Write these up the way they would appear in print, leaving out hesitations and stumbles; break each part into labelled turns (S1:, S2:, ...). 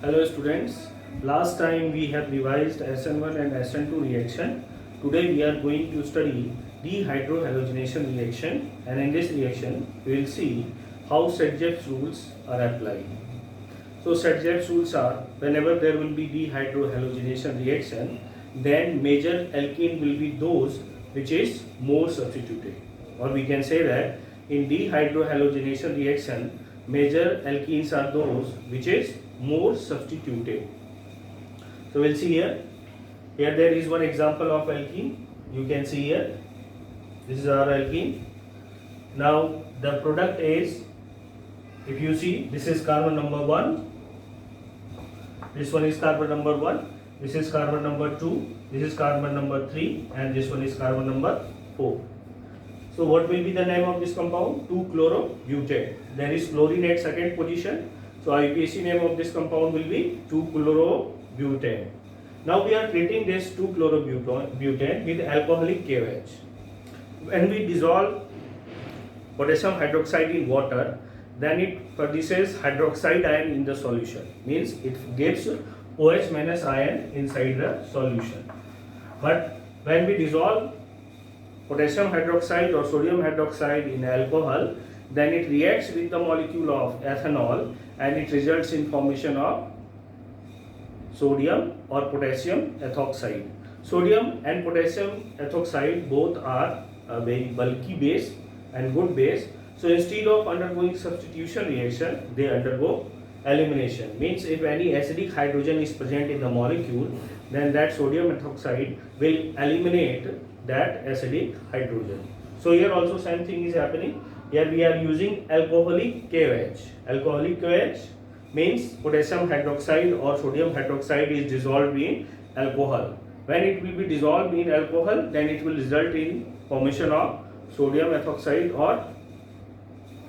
S1: Hello students, last time we have revised SN1 and SN2 reaction. Today we are going to study dehydrohalogenation reaction, and in this reaction we will see how Sedgwick's rules are applied. So Sedgwick's rules are, whenever there will be dehydrohalogenation reaction, then major alkene will be those which is more substituted, or we can say that in dehydrohalogenation reaction major alkenes are those which is more substituted. So we'll see here. Here there is one example of alkene. You can see here. This is our alkene. Now the product is, if you see, this is carbon number 1. This one is carbon number 1. This is carbon number 2. This is carbon number 3, and this one is carbon number 4. So what will be the name of this compound? 2-chlorobutane. There is chlorine at second position. So IUPAC name of this compound will be 2-chlorobutane. Now we are treating this 2-chlorobutane with alcoholic KOH. When we dissolve potassium hydroxide in water, then it produces hydroxide ion in the solution. Means it gives OH minus ion inside the solution. But when we dissolve potassium hydroxide or sodium hydroxide in alcohol, then it reacts with the molecule of ethanol and it results in formation of sodium or potassium ethoxide. Sodium and potassium ethoxide both are a very bulky base and good base. So instead of undergoing substitution reaction, they undergo elimination. Means if any acidic hydrogen is present in the molecule, then that sodium ethoxide will eliminate that acidic hydrogen. So here also same thing is happening. Here we are using alcoholic KOH. Alcoholic KOH means potassium hydroxide or sodium hydroxide is dissolved in alcohol. When it will be dissolved in alcohol, then it will result in formation of sodium ethoxide or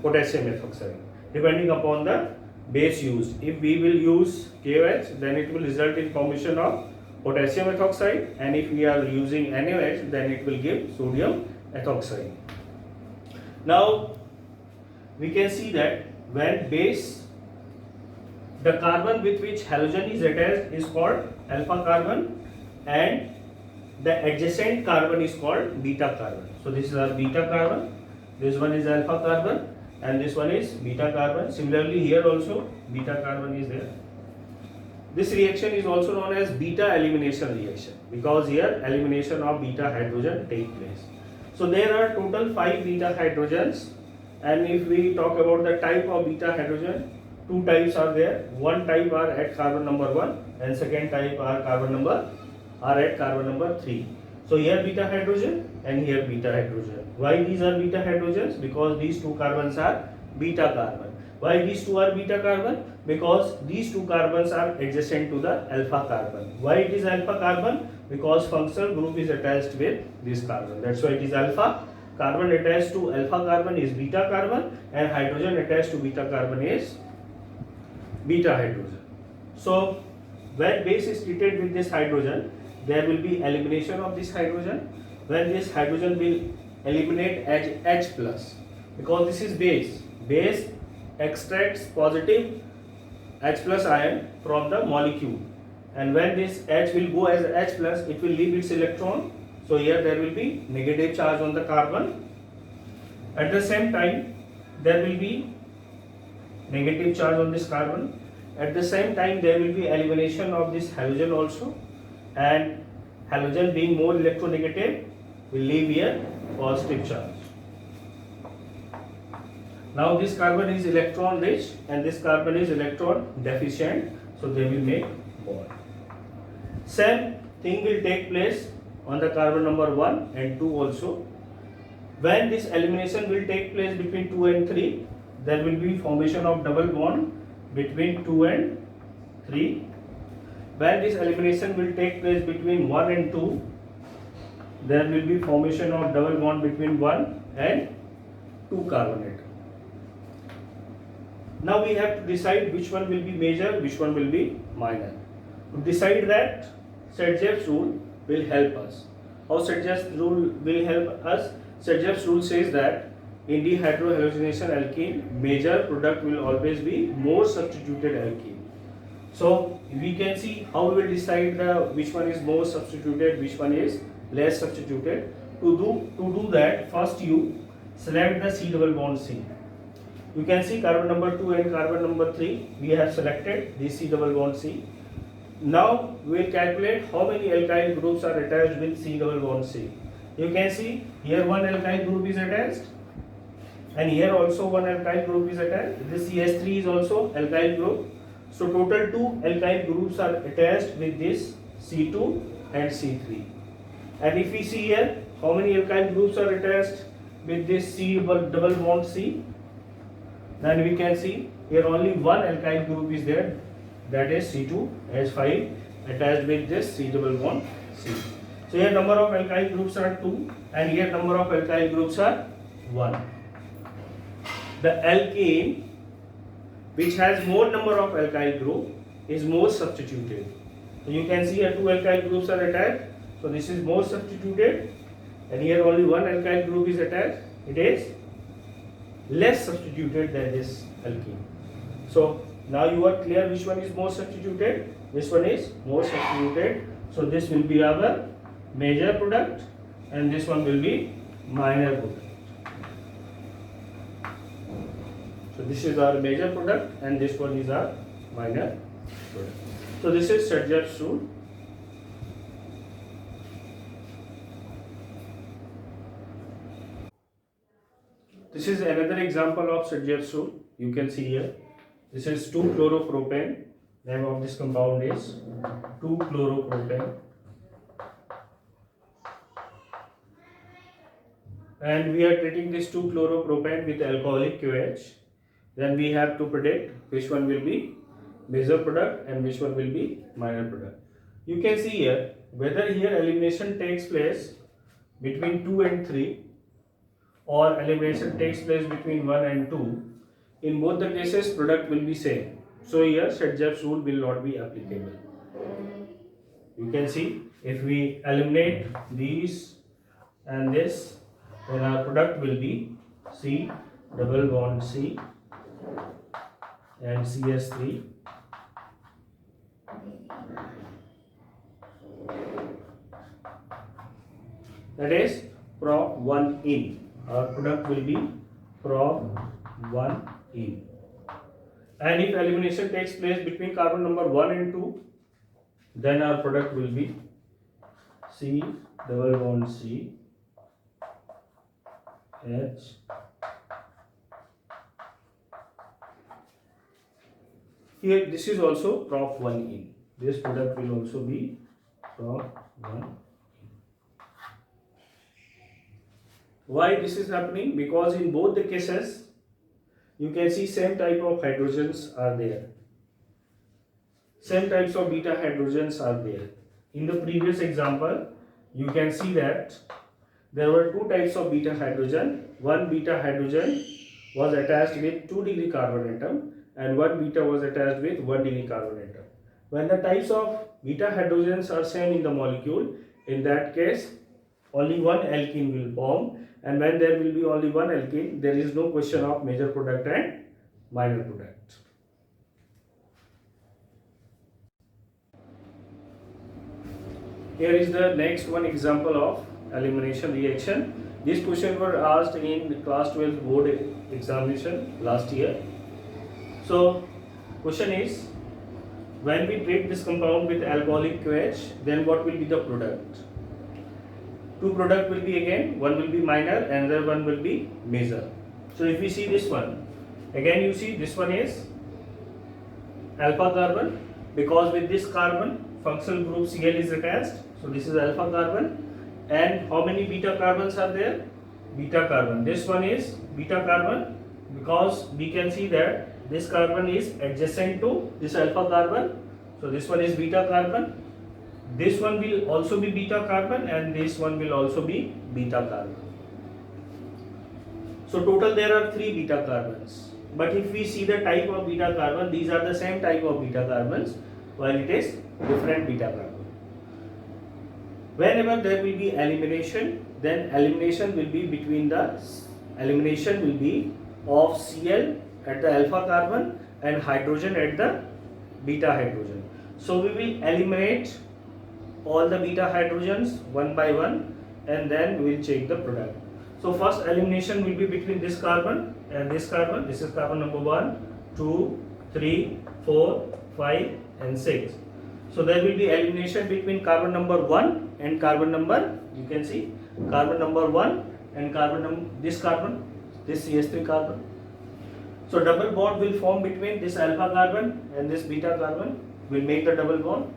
S1: potassium ethoxide, depending upon the base used. If we will use KOH, then it will result in formation of potassium ethoxide, and if we are using NaOH, then it will give sodium ethoxide. Now we can see that when base, the carbon with which halogen is attached is called alpha carbon, and the adjacent carbon is called beta carbon. So this is our beta carbon, this one is alpha carbon, and this one is beta carbon. Similarly here also beta carbon is there. This reaction is also known as beta elimination reaction, because here elimination of beta hydrogen take place. So there are total 5 beta hydrogens, and if we talk about the type of beta hydrogen, 2 types are there. One type are at carbon number 1, and second type are at carbon number 3. So here beta hydrogen and here beta hydrogen. Why these are beta hydrogens? Because these 2 carbons are beta carbon. Why these 2 are beta carbon? Because these 2 carbons are adjacent to the alpha carbon. Why it is alpha carbon? Because functional group is attached with this carbon. That's why it is alpha. Carbon attached to alpha carbon is beta carbon, and hydrogen attached to beta carbon is beta hydrogen. So when base is treated with this hydrogen, there will be elimination of this hydrogen. When this hydrogen will eliminate H plus, because this is base. Base extracts positive H plus ion from the molecule, and when this H will go as H plus, it will leave its electron. So here there will be negative charge on the carbon. At the same time there will be negative charge on this carbon. At the same time there will be elimination of this halogen also, and halogen being more electronegative will leave here positive charge. Now this carbon is electron rich and this carbon is electron deficient, so they will make bond. Same thing will take place on the carbon number 1 and 2 also. When this elimination will take place between 2 and 3, there will be formation of double bond between 2 and 3. When this elimination will take place between 1 and 2, there will be formation of double bond between 1 and 2 carbon atom. Now we have to decide which one will be major, which one will be minor. To decide that, Sedgwick's rule will help us. How Sedgwick's rule will help us? Sedgwick's rule says that in dehydrohalogenation alkene, major product will always be more substituted alkene. So we can see how we will decide which one is more substituted, which one is less substituted. To do that, first you select the C double bond C. You can see carbon number 2 and carbon number 3. We have selected the C double bond C. Now we will calculate how many alkyl groups are attached with C double bond C. You can see here one alkyl group is attached, and here also one alkyl group is attached. This CH3 is also alkyl group. So total 2 alkyl groups are attached with this C2 and C3. And if we see here how many alkyl groups are attached with this C double bond C, then we can see here only one alkyl group is there, that is C2H5 attached with this C double bond C. So here number of alkyl groups are 2 and here number of alkyl groups are 1. The alkane which has more number of alkyl group is more substituted. So you can see here 2 alkyl groups are attached. So this is more substituted, and here only one alkyl group is attached. It is less substituted than this alkene. So now you are clear which one is more substituted. This one is more substituted. So this will be our major product and this one will be minor product. So this is our major product and this one is our minor product. So this is Sturgeon's rule. This is another example of Sturgeon's rule. You can see here. This is 2-chloropropane. Name of this compound is 2-chloropropane. And we are treating this 2-chloropropane with alcoholic QH. Then we have to predict which one will be major product and which one will be minor product. You can see here whether here elimination takes place between 2 and 3 or elimination takes place between 1 and 2. In both the cases product will be same. So here Sturgeon's rule will not be applicable. You can see if we eliminate these and this, then our product will be C double bond C and CS3. That is prop 1 in. Our product will be prop 1 in. And if elimination takes place between carbon number 1 and 2, then our product will be C double bond C H here. This is also prop 1 in. This product will also be prop 1 in. Why this is happening? Because in both the cases you can see same type of hydrogens are there. Same types of beta hydrogens are there. In the previous example, you can see that there were two types of beta hydrogen. One beta hydrogen was attached with 2 degree carbon atom and one beta was attached with 1 degree carbon atom. When the types of beta hydrogens are same in the molecule, in that case only one alkene will form, and when there will be only one alkene, there is no question of major product and minor product. Here is the next one example of elimination reaction. This question were asked in class 12 board examination last year. So question is, when we treat this compound with alcoholic QH, then what will be the product? Two product will be again, one will be minor, another one will be major. So if we see this one, again you see this one is alpha carbon, because with this carbon functional group Cl is attached. So this is alpha carbon, and how many beta carbons are there? Beta carbon. This one is beta carbon because we can see that this carbon is adjacent to this alpha carbon. So this one is beta carbon. This one will also be beta carbon and this one will also be beta carbon. So total there are 3 beta carbons. But if we see the type of beta carbon, these are the same type of beta carbons while it is different beta carbon. Whenever there will be elimination, then elimination will be between the elimination will be of Cl at the alpha carbon and hydrogen at the beta hydrogen. So we will eliminate all the beta hydrogens one by one, and then we will check the product. So first elimination will be between this carbon and this carbon. This is carbon number 1, 2, 3, 4, 5 and 6. So there will be elimination between carbon number 1 and carbon number, you can see carbon number 1 and this CH3 carbon. So double bond will form between this alpha carbon and this beta carbon. Will make the double bond.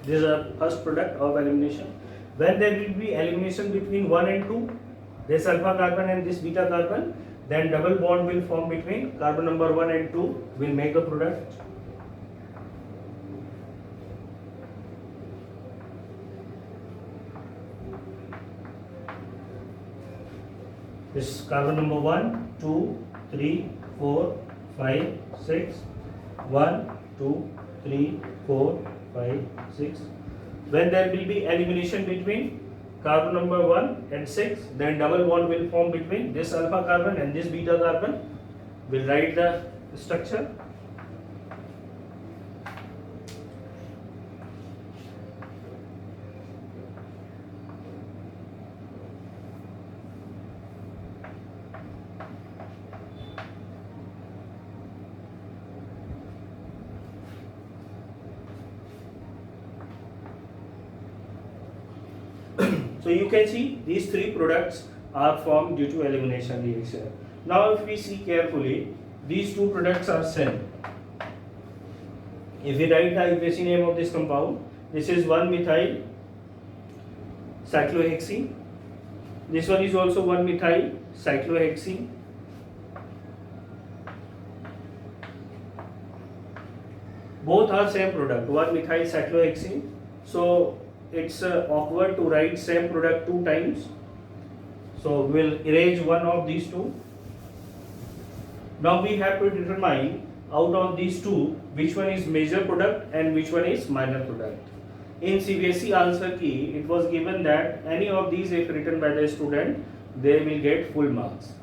S1: This is the first product of elimination. When there will be elimination between 1 and 2, this alpha carbon and this beta carbon, then double bond will form between carbon number 1 and 2, will make the product. This is carbon number 1, 2, 3, 4, 5, 6, 1, 2, 3, 4, 5, 6. When there will be elimination between carbon number 1 and 6, then double bond will form between this alpha carbon and this beta carbon. We'll write the structure. So you can see these three products are formed due to elimination reaction. Now if we see carefully, these two products are same. If we write the IUPAC name of this compound, this is 1-methyl cyclohexene. This one is also 1-methyl cyclohexene. Both are same product, 1-methyl cyclohexene. So it's awkward to write same product two times. So we'll erase one of these two. Now we have to determine out of these two which one is major product and which one is minor product. In CBSE answer key, it was given that any of these if written by the student, they will get full marks.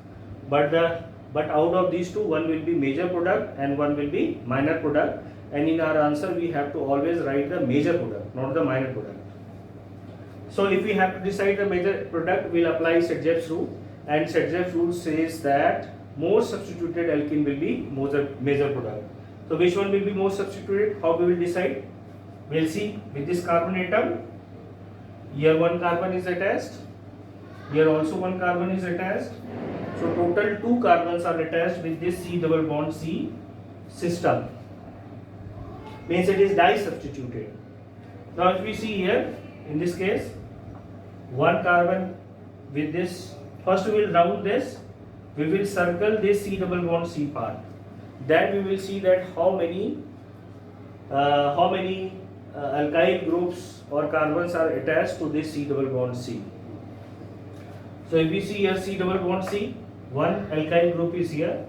S1: But out of these two, one will be major product and one will be minor product. And in our answer, we have to always write the major product, not the minor product. So if we have to decide the major product, we'll apply Sedgwick's rule, and Sedgwick's rule says that more substituted alkene will be major product. So which one will be more substituted? How we will decide? We'll see with this carbon atom. Here one carbon is attached. Here also one carbon is attached. So total 2 carbons are attached with this C double bond C system. Means it is di-substituted. Now if we see here, in this case, one carbon with this, first we will round this, we will circle this C double bond C part. Then we will see that how many alkyl groups or carbons are attached to this C double bond C. So if we see here C double bond C, one alkyl group is here,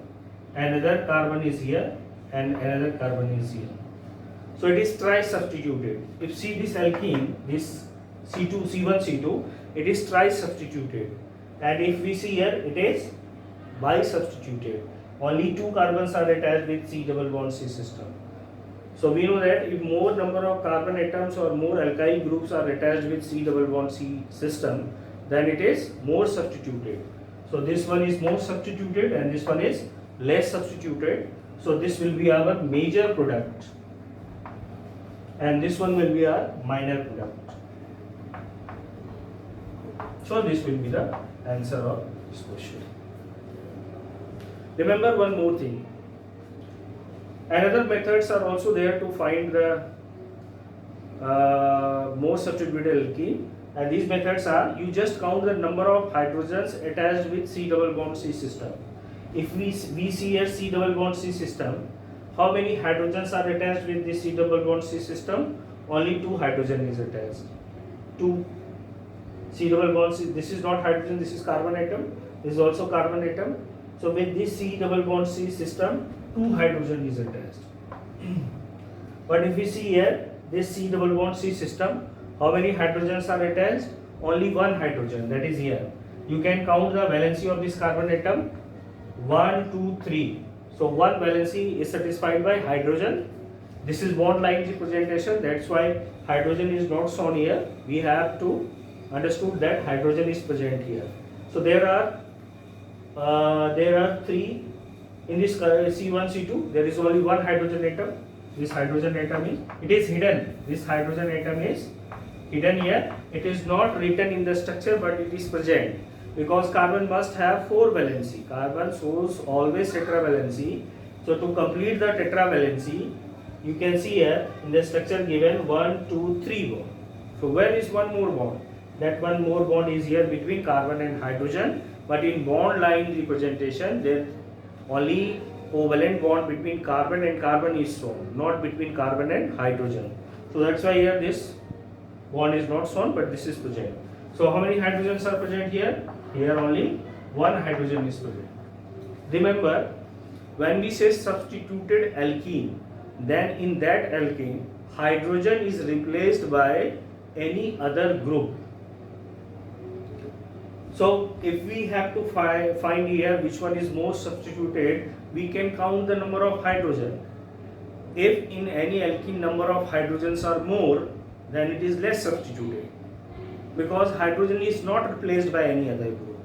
S1: another carbon is here, and another carbon is here. So it is tri-substituted. If see this alkene, this C2, C1, C2, it is tri-substituted. And if we see here, it is bi-substituted. Only 2 carbons are attached with C double bond C system. So we know that if more number of carbon atoms or more alkyl groups are attached with C double bond C system, then it is more substituted. So this one is more substituted and this one is less substituted. So this will be our major product. And this one will be our minor product. So this will be the answer of this question. Remember one more thing. Another methods are also there to find the more substituted alkene. And these methods are, you just count the number of hydrogens attached with C double bond C system. If we see here C double bond C system, how many hydrogens are attached with this C double bond C system? Only 2 hydrogen is attached. 2 C double bond C, this is not hydrogen, this is carbon atom. This is also carbon atom. So with this C double bond C system, 2 hydrogen is attached. But if we see here, this C double bond C system, How many hydrogens are attached? Only one hydrogen, that is here. You can count the valency of this carbon atom. 1, 2, 3. So one valency is satisfied by hydrogen. This is bond line representation. That's why hydrogen is not shown here. We have to understood that hydrogen is present here. So there are three in this C1 C2. There is only one hydrogen atom. This hydrogen atom is hidden. This hydrogen atom is hidden here. It is not written in the structure, but it is present because carbon must have 4 valency. Carbon shows always tetravalency. So to complete the tetravalency, you can see here in the structure given 1, 2, 3 bond. So where is one more bond? That one more bond is here between carbon and hydrogen, but in bond line representation there only covalent bond between carbon and carbon is shown, not between carbon and hydrogen. So that's why here this bond is not shown, but this is present. So how many hydrogens are present here? Here only one hydrogen is present. Remember, when we say substituted alkene, then in that alkene hydrogen is replaced by any other group. So if we have to find here which one is most substituted, we can count the number of hydrogen. If in any alkene number of hydrogens are more, then it is less substituted because hydrogen is not replaced by any other group.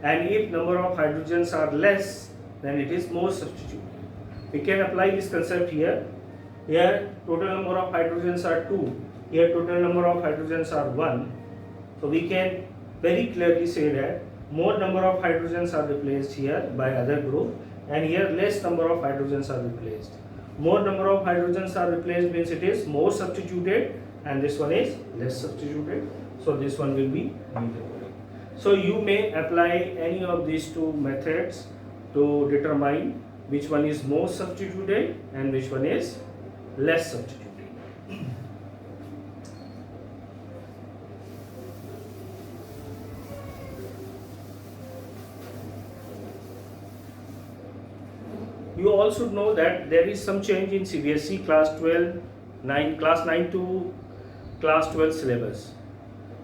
S1: And if number of hydrogens are less, then it is more substituted. We can apply this concept here. Here total number of hydrogens are 2. Here total number of hydrogens are 1. So we can very clearly say that more number of hydrogens are replaced here by other group, and here less number of hydrogens are replaced. More number of hydrogens are replaced means it is more substituted, and this one is less substituted. So this one will be needed. So you may apply any of these two methods to determine which one is more substituted and which one is less substituted. You all should know that there is some change in CBSE class 9 to class 12 syllabus.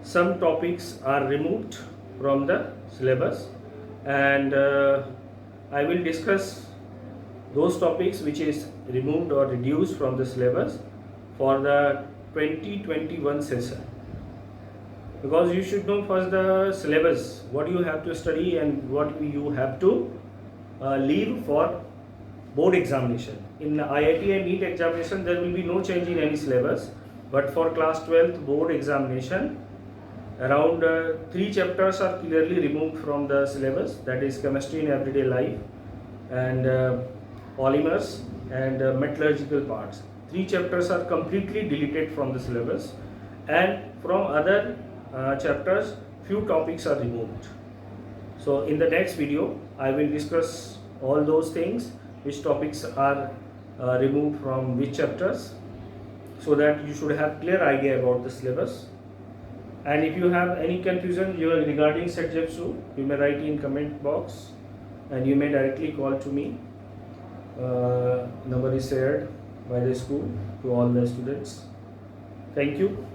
S1: Some topics are removed from the syllabus, and I will discuss those topics which is removed or reduced from the syllabus for the 2021 session. Because you should know first the syllabus, what you have to study and what you have to leave for board examination. In IIT and NEET examination there will be no change in any syllabus, but for class 12th board examination around 3 chapters are clearly removed from the syllabus, that is chemistry in everyday life and polymers and metallurgical parts. 3 chapters are completely deleted from the syllabus, and from other chapters few topics are removed. So in the next video I will discuss all those things, which topics are removed from which chapters, so that you should have clear idea about the syllabus. And if you have any confusion regarding Setjepsu, you may write in comment box, and you may directly call to me. Number is shared by the school to all the students. Thank you.